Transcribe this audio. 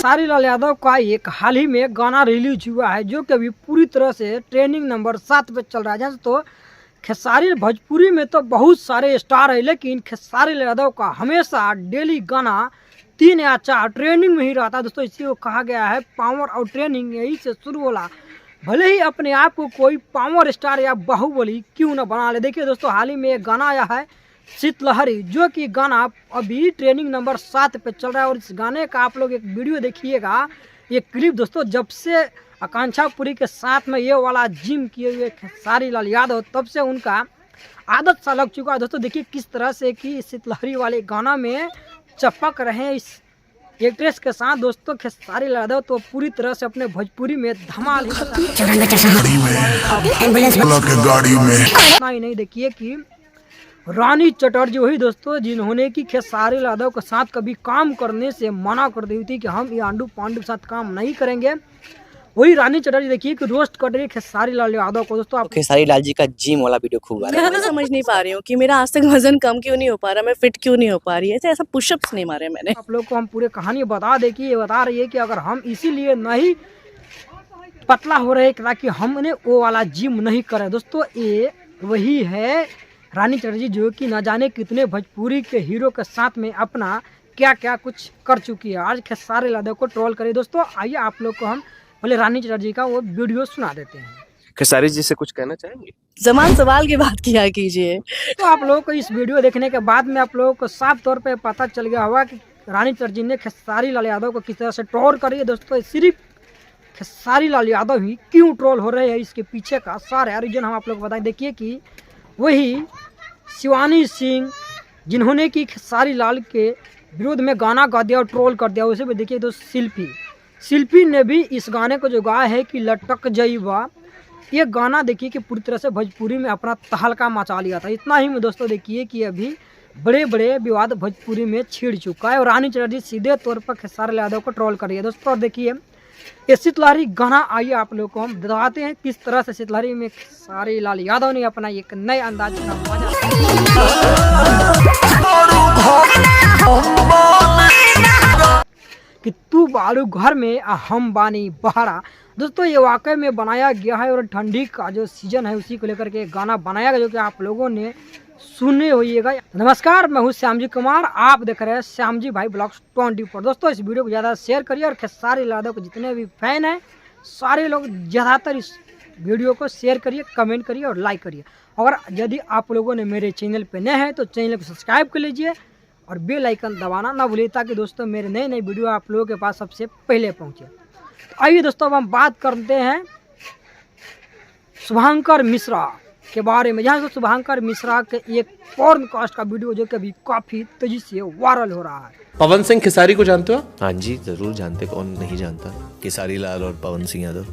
खेसारी लाल यादव का एक हाल ही में गाना रिलीज हुआ है जो कि अभी पूरी तरह से ट्रेंडिंग नंबर 7 पे चल रहा है। जैसे तो खेसारी भोजपुरी में तो बहुत सारे स्टार है, लेकिन खेसारी लाल यादव का हमेशा डेली गाना 3 या 4 ट्रेंडिंग में ही रहता है। दोस्तों इसी को कहा गया है पावर और ट्रेंडिंग, यही से शुरू होला। भले ही अपने आप को कोई पावर स्टार या बाहुबली क्यों न बना ले। देखिए दोस्तों, हाल ही में एक गाना आया है शीतलहरी, जो कि गाना अभी ट्रेंडिंग नंबर 7 पे चल रहा है। और इस गाने का आप लोग एक वीडियो देखिएगा, ये क्लिप दोस्तों, जब से आकांक्षा पुरी के साथ में ये वाला जिम किए हुए खेसारी लाल यादव, तब से उनका आदत सा लग चुका है। दोस्तों देखिए किस तरह से कि शीतलहरी वाले गाना में चपक रहे हैं इस एक्ट्रेस के साथ। दोस्तों खेसारी लाल यादव तो पूरी तरह से अपने भोजपुरी में धमाल ही नहीं। देखिए कि रानी चटर्जी वही दोस्तों जिन्होंने कि खेसारी लाल यादव के साथ कभी काम करने से मना कर दी थी कि हम ये आंडू पांडू के साथ काम नहीं करेंगे, वही रानी चटर्जी देखिए कि रोस्ट कर रही है खेसारी लाल यादव को। दोस्तों आप खेसारी लाल जी का जिम वाला वीडियो खूब आ रहा है। मैं समझ नहीं पा रही हूँ कि मेरा आज तक वजन कम क्यों नहीं हो पा रहा, मैं फिट क्यों नहीं हो पा रही है, ऐसा पुशअप्स नहीं मारे मैंने। आप लोग को हम पूरे कहानी बता दें कि ये बता रही है कि अगर हम इसीलिए नहीं पतला हो रहे ताकि हमने वो वाला जिम नहीं करे। दोस्तों ये वही है रानी चटर्जी जो कि न जाने कितने भोजपुरी के हीरो के साथ में अपना क्या क्या कुछ कर चुकी है। आज खेसारी लाल यादव को ट्रोल करे। दोस्तों आइए आप लोग को हम पहले रानी चटर्जी का वो वीडियो सुना देते हैं। खेसारी जी से कुछ कहना चाहेंगे? जमान सवाल की बात किया कीजिए। तो आप लोगों को इस वीडियो देखने के बाद में आप लोगों को साफ तौर पे पता चल गया होगा कि रानी चटर्जी ने खेसारी लाल यादव को किस तरह से ट्रोल करी है। दोस्तों सिर्फ खेसारी लाल यादव ही क्यों ट्रोल हो रहे हैं, इसके पीछे का सारा रीजन हम आप लोग को बताएं। देखिए कि वही शिवानी सिंह जिन्होंने कि खेसारी लाल के विरोध में गाना गा दिया और ट्रोल कर दिया, उसे भी देखिए। तो शिल्पी ने भी इस गाने को जो गाया है कि लटक जईबा, ये गाना देखिए कि पूरी तरह से भोजपुरी में अपना तहलका मचा लिया था। इतना ही में दोस्तों देखिए कि अभी बड़े बड़े विवाद भोजपुरी में छिड़ चुका है और रानी चटर्जी सीधे तौर पर खेसारी लाल यादव को ट्रोल कर रही है। दोस्तों देखिए ये शीतलहरी गाना, आइए आप लोग को हम बताते हैं किस तरह से शीतलहरी में खेसारी लाल यादव ने अपना एक नए अंदाज का मजा कि तू बालू घर में हम बानी बहरा। दोस्तों ये वाकई में बनाया गया है और ठंडी का जो सीजन है उसी को लेकर के गाना बनाया गया, जो कि आप लोगों ने सुने होइएगा। नमस्कार, मैं हूँ श्यामजी कुमार, आप देख रहे हैं श्यामजी भाई ब्लॉग्स 20 पर। दोस्तों इस वीडियो को ज़्यादा शेयर करिए और खेसारी लाल यादव के जितने भी फैन हैं सारे लोग ज़्यादातर इस वीडियो को शेयर करिए, कमेंट करिए और लाइक करिए। और यदि आप लोगों ने मेरे चैनल पर नए हैं तो चैनल को सब्सक्राइब कर लीजिए और बेल आइकन दबाना ना भूलिए, ताकि दोस्तों मेरे नए नए वीडियो आप लोगों के पास सबसे पहले पहुँचे। तो आइए दोस्तों अब हम बात करते हैं शुभंकर मिश्रा के बारे में। यहाँ से शुभंकर मिश्रा के एक पॉडकास्ट का वीडियो जो कि अभी काफ़ी तेजी से वायरल हो रहा है। पवन सिंह खेसारी को जानते हो? हाँ जी जरूर जानते, कौन नहीं जानता खेसारी लाल और पवन सिंह यादव।